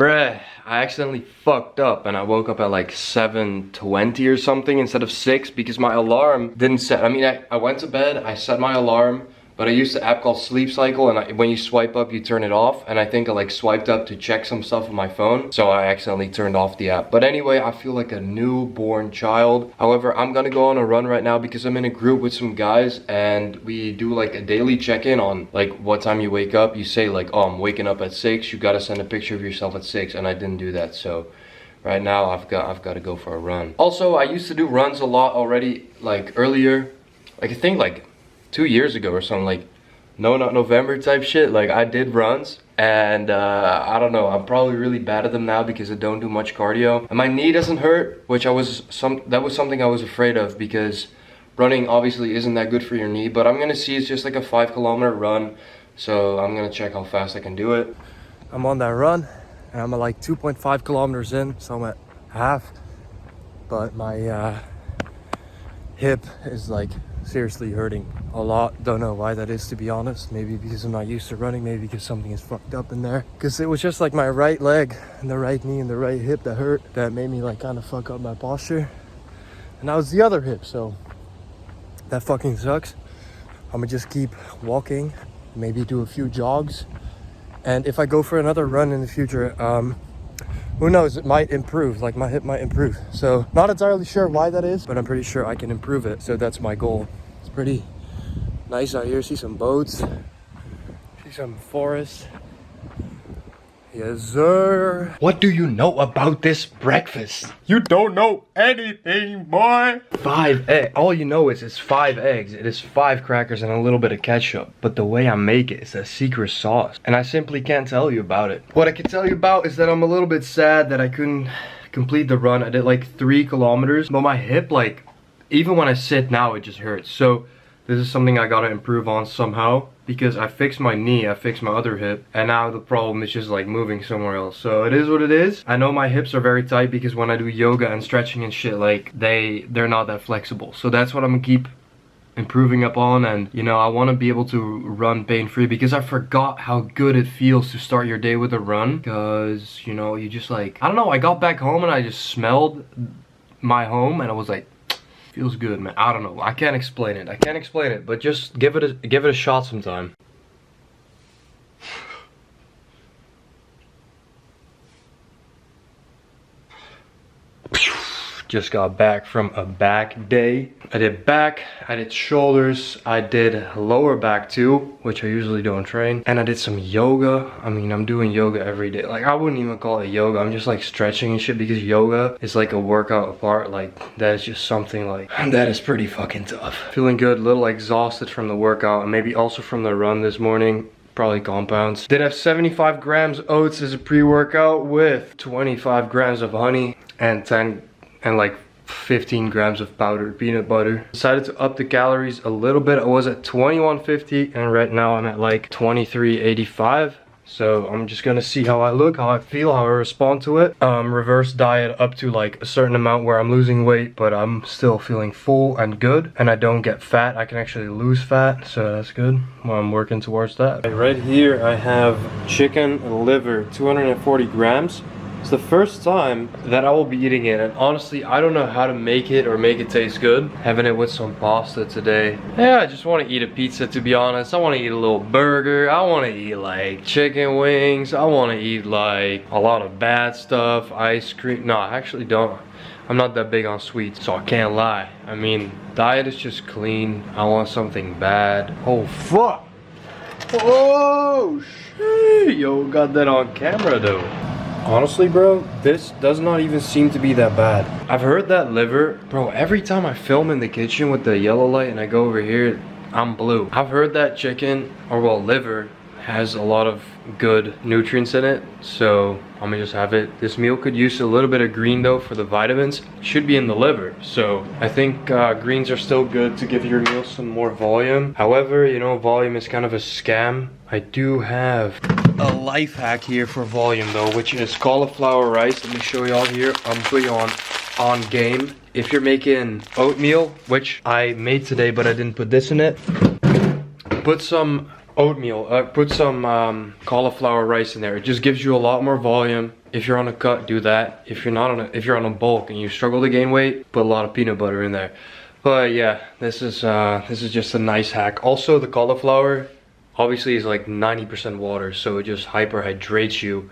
Bruh, I accidentally fucked up and I woke up at like 7:20 or something instead of 6 because my alarm didn't set. I mean, I went to bed, I set my alarm, but I used the app called Sleep Cycle, and when you swipe up, you turn it off. And I think I like swiped up to check some stuff on my phone, so I accidentally turned off the app. But anyway, I feel like a newborn child. However, I'm gonna go on a run right now because I'm in a group with some guys, and we do like a daily check-in on like what time you wake up. You say like, oh, I'm waking up at 6. You gotta send a picture of yourself at 6, and I didn't do that, so right now I've got to go for a run. Also, I used to do runs a lot already, like earlier, like I think like 2 years ago or something, like No Nut November type shit. Like I did runs, and I don't know, I'm probably really bad at them now because I don't do much cardio, and my knee doesn't hurt, which that was something I was afraid of, because running obviously isn't that good for your knee. But I'm gonna see, it's just like a 5-kilometer run, so I'm gonna check how fast I can do it. I'm on that run and I'm at like 2.5 kilometers in, so I'm at half, but my hip is like seriously hurting a lot. Don't know why that is, to be honest. Maybe because I'm not used to running, maybe because something is fucked up in there, because it was just like my right leg and the right knee and the right hip that hurt, that made me like kind of fuck up my posture, and now it's the other hip, so that fucking sucks. I'm gonna just keep walking, maybe do a few jogs, and if I go for another run in the future, who knows, it might improve, like my hip might improve. So not entirely sure why that is, but I'm pretty sure I can improve it, so that's my goal. It's pretty nice out here. See some boats, see some forest. Yes sir. What do you know about this breakfast? You don't know anything, boy. 5 eggs. All you know is it's 5 eggs. It is 5 crackers and a little bit of ketchup. But the way I make it is a secret sauce, and I simply can't tell you about it. What I can tell you about is that I'm a little bit sad that I couldn't complete the run. I did like 3 kilometers, but my hip, like, even when I sit now, it just hurts. So this is something I gotta improve on somehow, because I fixed my knee, I fixed my other hip, and now the problem is just like moving somewhere else. So it is what it is. I know my hips are very tight because when I do yoga and stretching and shit, like they're not that flexible. So that's what I'm gonna keep improving upon, and you know, I want to be able to run pain-free, because I forgot how good it feels to start your day with a run. Because you know, you just like, I don't know, I got back home and I just smelled my home and I was like, feels good, man. I don't know, I can't explain it, but just give it a shot sometime. Just got back from a back day. I did back, I did shoulders, I did lower back too, which I usually don't train, and I did some yoga. I mean, I'm doing yoga every day. Like, I wouldn't even call it yoga, I'm just like stretching and shit, because yoga is like a workout apart. Like, that is just something like, that is pretty fucking tough. Feeling good, a little exhausted from the workout, and maybe also from the run this morning. Probably compounds. Did have 75 grams oats as a pre-workout with 25 grams of honey and 15 grams of powdered peanut butter. Decided to up the calories a little bit. I was at 2150 and right now I'm at like 2385. So I'm just gonna see how I look, how I feel, how I respond to it. Reverse diet up to like a certain amount where I'm losing weight, but I'm still feeling full and good, and I don't get fat. I can actually lose fat, so that's good. Well, I'm working towards that. Right here I have chicken liver, 240 grams. It's the first time that I will be eating it, and honestly, I don't know how to make it or make it taste good. Having it with some pasta today. Yeah, I just want to eat a pizza, to be honest. I want to eat a little burger. I want to eat like chicken wings. I want to eat like a lot of bad stuff, ice cream. No, I actually don't. I'm not that big on sweets, so I can't lie. I mean, diet is just clean. I want something bad. Oh, fuck. Oh, shit. Yo, got that on camera though. Honestly, bro, this does not even seem to be that bad. I've heard that liver, bro, every time I film in the kitchen with the yellow light and I go over here, I'm blue. I've heard that chicken, or well, liver, has a lot of good nutrients in it, so I'm gonna just have it. This meal could use a little bit of green though for the vitamins. Should be in the liver, so I think greens are still good to give your meal some more volume. However, you know, volume is kind of a scam. I do have a life hack here for volume though, which is cauliflower rice. Let me show y'all here. I'm putting on game. If you're making oatmeal, which I made today but I didn't put this in it, put some oatmeal, put some cauliflower rice in there. It just gives you a lot more volume. If you're on a cut, do that. If you're not on if you're on a bulk and you struggle to gain weight, put a lot of peanut butter in there. But yeah, this is just a nice hack. Also, the cauliflower obviously is like 90% water, so it just hyperhydrates you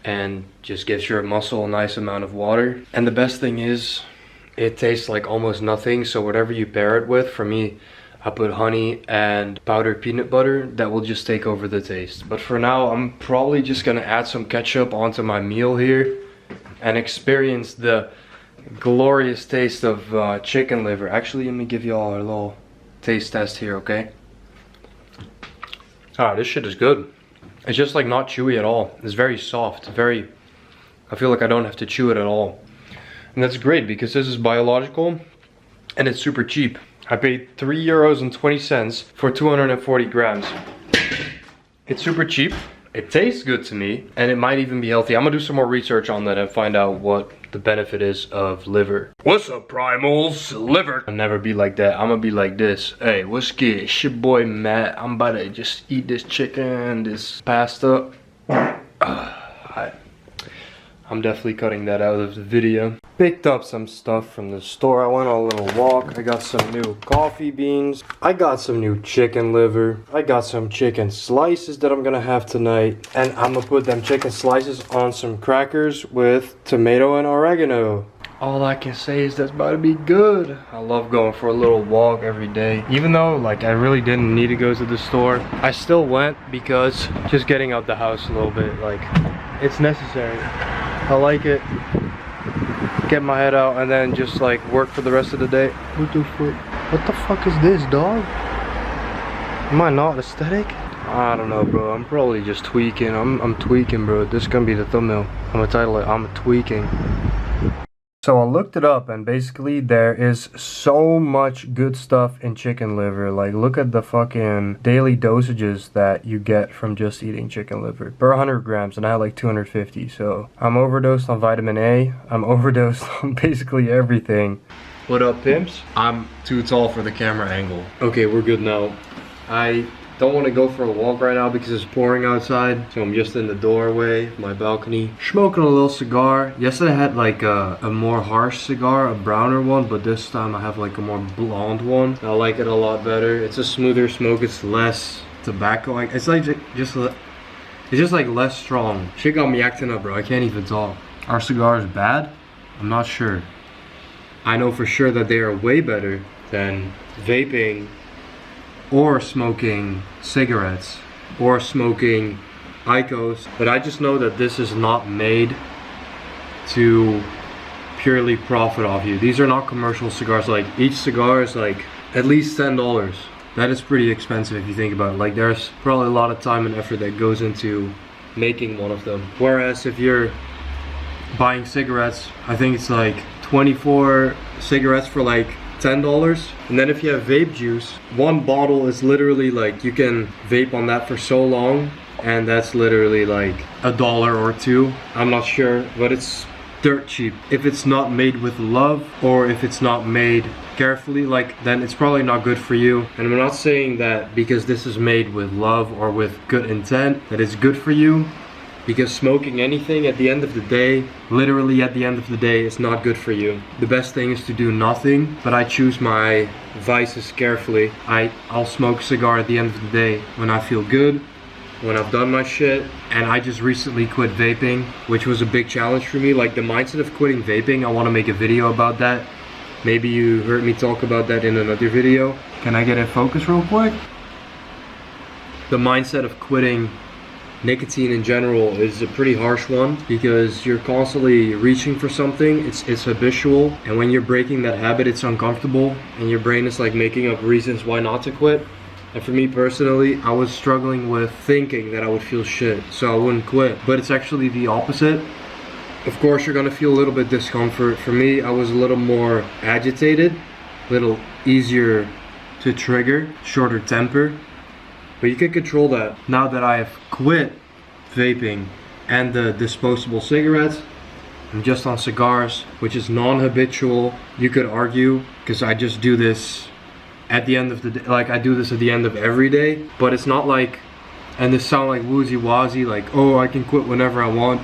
and just gives your muscle a nice amount of water. And the best thing is, it tastes like almost nothing, so whatever you pair it with, for me, I put honey and powdered peanut butter. That will just take over the taste. But for now, I'm probably just gonna add some ketchup onto my meal here and experience the glorious taste of chicken liver. Actually, let me give y'all a little taste test here, okay? Ah, this shit is good. It's just like not chewy at all. It's very soft, I feel like I don't have to chew it at all. And that's great because this is biological and it's super cheap. I paid €3.20 for 240 grams. It's super cheap. It tastes good to me and it might even be healthy. I'm gonna do some more research on that and find out what the benefit is of liver. What's up, primals? Liver. I'll never be like that. I'm gonna be like this. Hey, what's good? It's your boy Matt. I'm about to just eat this chicken, this pasta. I'm definitely cutting that out of the video. Picked up some stuff from the store. I went on a little walk. I got some new coffee beans. I got some new chicken liver. I got some chicken slices that I'm gonna have tonight. And I'm gonna put them chicken slices on some crackers with tomato and oregano. All I can say is that's about to be good. I love going for a little walk every day. Even though like I really didn't need to go to the store, I still went because just getting out the house a little bit, like it's necessary. I like it. Get my head out and then just like work for the rest of the day. What the fuck is this, dog? Am I not aesthetic? I don't know, bro. I'm probably just tweaking. I'm tweaking, bro. This is gonna be the thumbnail. I'm gonna title it, I'm tweaking. So I looked it up and basically there is so much good stuff in chicken liver. Like look at the fucking daily dosages that you get from just eating chicken liver per 100 grams, and I had like 250. So I'm overdosed on vitamin A. I'm overdosed on basically everything. What up, pimps? I'm too tall for the camera angle. Okay, we're good now. I don't want to go for a walk right now because it's pouring outside, so I'm just in the doorway of my balcony smoking a little cigar. Yesterday I had like a more harsh cigar, a browner one, but this time I have like a more blonde one. I like it a lot better. It's a smoother smoke. It's less tobacco. It's like it's just like less strong. Shit got me acting up, bro. I can't even talk. Our cigar is bad? I'm not sure. I know for sure that they are way better than vaping or smoking cigarettes or smoking IQOS, but I just know that this is not made to purely profit off you. These are not commercial cigars. Like each cigar is like at least $10. That is pretty expensive if you think about it. Like there's probably a lot of time and effort that goes into making one of them. Whereas if you're buying cigarettes, I think it's like 24 cigarettes for like $10. And then if you have vape juice, one bottle is literally like, you can vape on that for so long, and that's literally like $1 or $2. I'm not sure, but it's dirt cheap. If it's not made with love, or if it's not made carefully, like then it's probably not good for you. And I'm not saying that because this is made with love or with good intent that it's good for you, because smoking anything at the end of the day, literally at the end of the day, is not good for you. The best thing is to do nothing, but I choose my vices carefully. I'll smoke a cigar at the end of the day when I feel good, when I've done my shit. And I just recently quit vaping, which was a big challenge for me. Like the mindset of quitting vaping, I want to make a video about that. Maybe you heard me talk about that in another video. Can I get in focus real quick? The mindset of quitting nicotine in general is a pretty harsh one, because you're constantly reaching for something. It's habitual, and when you're breaking that habit, it's uncomfortable, and your brain is like making up reasons why not to quit. And for me personally, I was struggling with thinking that I would feel shit, so I wouldn't quit. But it's actually the opposite. Of course, you're gonna feel a little bit discomfort. For me, I was a little more agitated, a little easier to trigger, shorter temper. But you can control that. Now that I have quit vaping and the disposable cigarettes, I'm just on cigars, which is non-habitual, you could argue, because I just do this at the end of the day. Like I do this at the end of every day, but it's not like, and this sound like woozy-wazy, like, oh, I can quit whenever I want.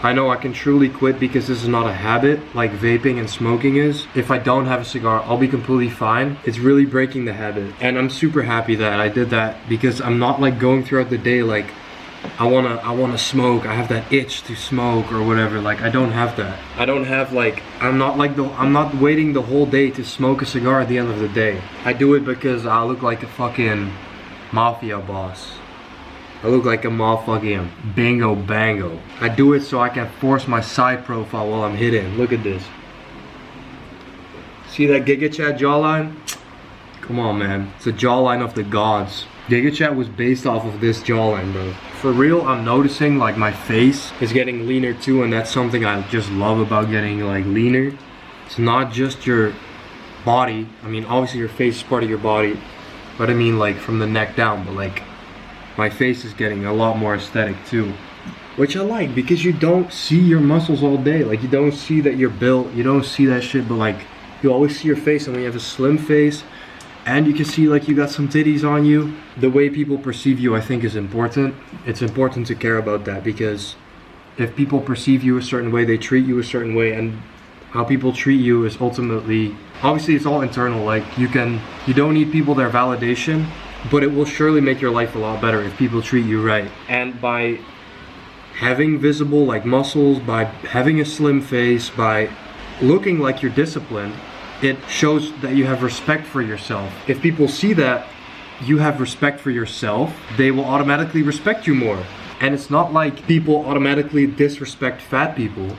I know I can truly quit because this is not a habit like vaping and smoking is. If I don't have a cigar, I'll be completely fine. It's really breaking the habit. And I'm super happy that I did that because I'm not like going throughout the day like I wanna smoke. I have that itch to smoke or whatever. Like I don't have that. I don't have like, I'm not waiting the whole day to smoke a cigar at the end of the day. I do it because I look like a fucking mafia boss. I look like a motherfucking bingo bango. I do it so I can force my side profile while I'm hitting. Look at this. See that Giga Chat jawline? Come on, man. It's the jawline of the gods. Giga Chat was based off of this jawline, bro. For real, I'm noticing like my face is getting leaner too, and that's something I just love about getting like leaner. It's not just your body. I mean, obviously your face is part of your body, but I mean like from the neck down, but like my face is getting a lot more aesthetic too. Which I like because you don't see your muscles all day. Like you don't see that you're built, you don't see that shit, but like you always see your face, and when you have a slim face, and you can see like you got some titties on you, the way people perceive you I think is important. It's important to care about that because if people perceive you a certain way, they treat you a certain way, and how people treat you is ultimately, obviously it's all internal. Like you don't need people their validation, but it will surely make your life a lot better if people treat you right. And by having visible like muscles, by having a slim face, by looking like you're disciplined, it shows that you have respect for yourself. If people see that you have respect for yourself, they will automatically respect you more. And it's not like people automatically disrespect fat people,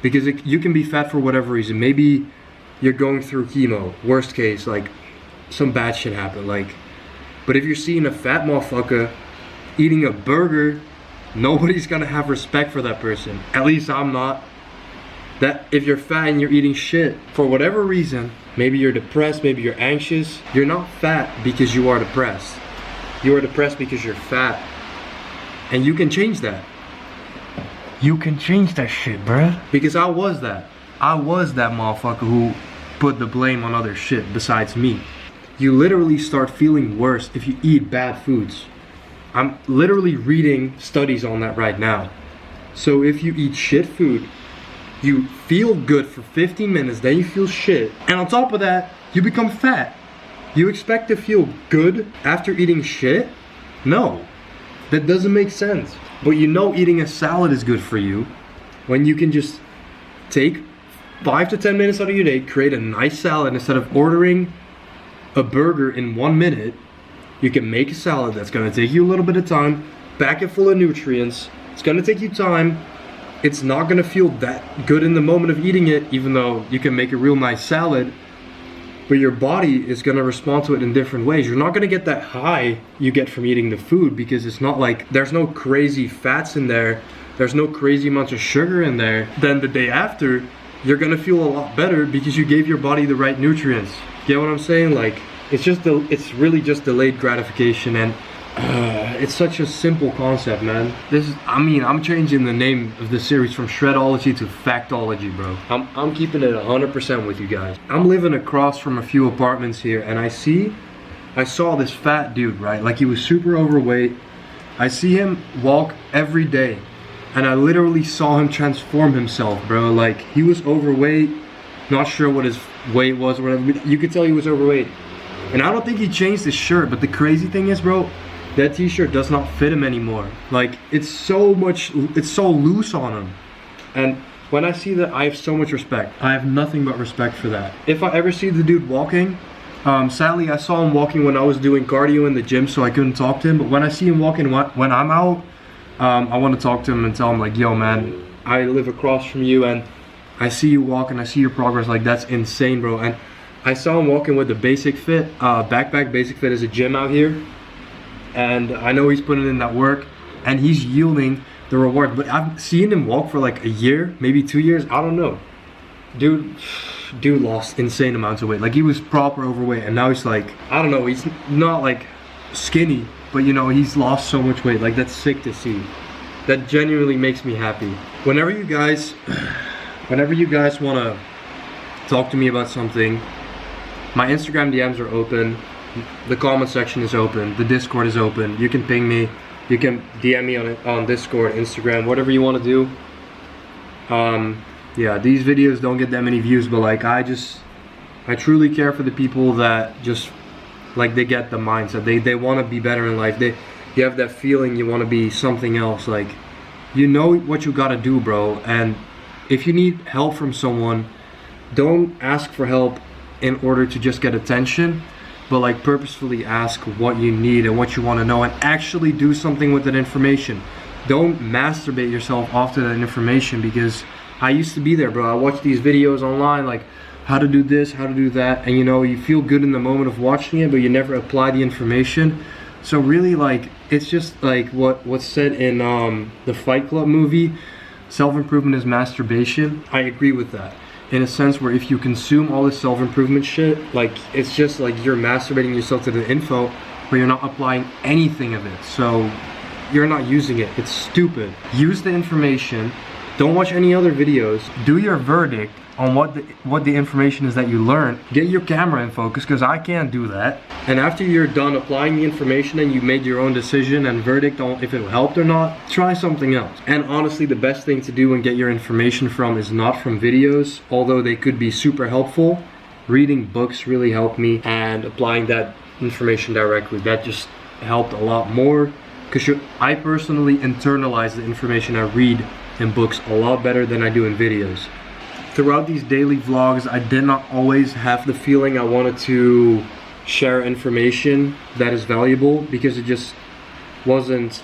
because you can be fat for whatever reason. Maybe you're going through chemo, worst case, like some bad shit happened, like. But if you're seeing a fat motherfucker eating a burger, nobody's gonna have respect for that person. At least I'm not. That if you're fat and you're eating shit for whatever reason, maybe you're depressed, maybe you're anxious, you're not fat because you are depressed. You are depressed because you're fat. And you can change that. You can change that shit, bruh. Because I was that. I was that motherfucker who put the blame on other shit besides me. You literally start feeling worse if you eat bad foods. I'm literally reading studies on that right now. So if you eat shit food, you feel good for 15 minutes, then you feel shit. And on top of that, you become fat. You expect to feel good after eating shit? No, that doesn't make sense. But you know eating a salad is good for you when you can just take 5 to 10 minutes out of your day, create a nice salad instead of ordering a burger in 1 minute. You can make a salad that's gonna take you a little bit of time, pack it full of nutrients. It's gonna take you time. It's not gonna feel that good in the moment of eating it, even though you can make a real nice salad, but your body is gonna respond to it in different ways. You're not gonna get that high you get from eating the food, because it's not like there's no crazy fats in there, there's no crazy amounts of sugar in there. Then the day after, you're gonna feel a lot better because you gave your body the right nutrients. Get what I'm saying? Like, it's really just delayed gratification, and it's such a simple concept, man. I'm changing the name of the series from Shreddology to Factology, bro. I'm keeping it 100% with you guys. I'm living across from a few apartments here, and I saw this fat dude, right? Like, he was super overweight. I see him walk every day, and I literally saw him transform himself, bro. Like, he was overweight, not sure what his weight was or whatever, but you could tell he was overweight. And I don't think he changed his shirt, but the crazy thing is, bro, that t-shirt does not fit him anymore. Like, it's so loose on him. And when I see that, I have so much respect. I have nothing but respect for that. If I ever see the dude walking, sadly I saw him walking when I was doing cardio in the gym, so I couldn't talk to him. But when I see him walking when I'm out, I want to talk to him and tell him, like, yo man, I live across from you and I see you walk and I see your progress. Like, that's insane, bro. And I saw him walking with the Basic Fit backpack. Basic Fit is a gym out here, and I know he's putting in that work and he's yielding the reward. But I've seen him walk for like a year, maybe 2 years, I don't know. Dude lost insane amounts of weight. Like, he was proper overweight, and now he's like, I don't know, he's not like skinny, but you know, he's lost so much weight. Like, that's sick to see. That genuinely makes me happy. Whenever you guys want to talk to me about something, my Instagram DMs are open, the comment section is open, the Discord is open. You can ping me, you can DM me on Discord, Instagram, whatever you want to do. Yeah, these videos don't get that many views, but like I truly care for the people that just like they get the mindset. They want to be better in life. You have that feeling you want to be something else. Like, you know what you gotta do, bro. And if you need help from someone, don't ask for help in order to just get attention, but like purposefully ask what you need and what you want to know, and actually do something with that information. Don't masturbate yourself off to that information, because I used to be there, bro. I watched these videos online, like how to do this, how to do that, and you know, you feel good in the moment of watching it, but you never apply the information. So really, like, it's just like what's said in the Fight Club movie, self-improvement is masturbation. I agree with that, in a sense where if you consume all this self-improvement shit, like, it's just like you're masturbating yourself to the info, but you're not applying anything of it. So you're not using it. It's stupid. Use the information. Don't watch any other videos. Do your verdict on what the information is that you learned. Get your camera in focus, because I can't do that. And after you're done applying the information and you made your own decision and verdict on if it helped or not, try something else. And honestly, the best thing to do and get your information from is not from videos, although they could be super helpful. Reading books really helped me, and applying that information directly, that just helped a lot more, because I personally internalize the information I read in books a lot better than I do in videos. Throughout these daily vlogs, I did not always have the feeling I wanted to share information that is valuable, because it just wasn't,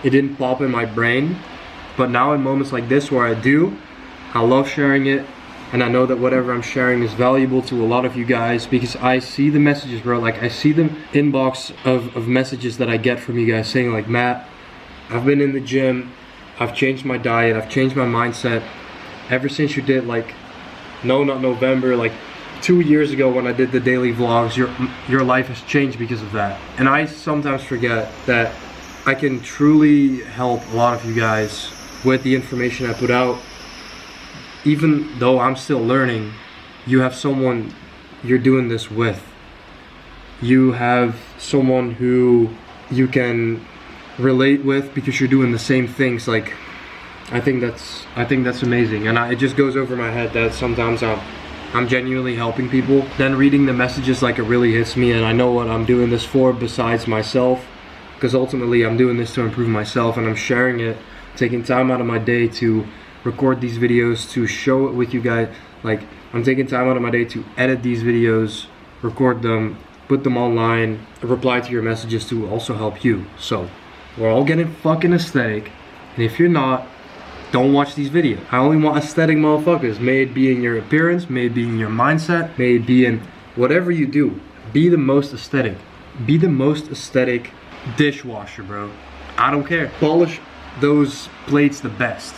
it didn't pop in my brain. But now in moments like this where I do, I love sharing it, and I know that whatever I'm sharing is valuable to a lot of you guys, because I see the messages, bro. Like, I see the inbox of messages that I get from you guys saying like, Matt, I've been in the gym, I've changed my diet, I've changed my mindset. Ever since you did, like, no, not November, like 2 years ago when I did the daily vlogs, your life has changed because of that. And I sometimes forget that I can truly help a lot of you guys with the information I put out. Even though I'm still learning, you have someone you're doing this with. You have someone who you can relate with because you're doing the same things. Like, I think that's amazing, and it just goes over my head that sometimes I'm genuinely helping people. Then reading the messages, like, it really hits me, and I know what I'm doing this for besides myself, because ultimately I'm doing this to improve myself, and I'm sharing it, taking time out of my day to record these videos, to show it with you guys. Like, I'm taking time out of my day to edit these videos, record them, put them online, reply to your messages to also help you. So we're all getting fucking aesthetic, and if you're not, don't watch these videos. I only want aesthetic motherfuckers. May it be in your appearance, may it be in your mindset, may it be in whatever you do. Be the most aesthetic. Be the most aesthetic dishwasher, bro. I don't care. Polish those plates the best.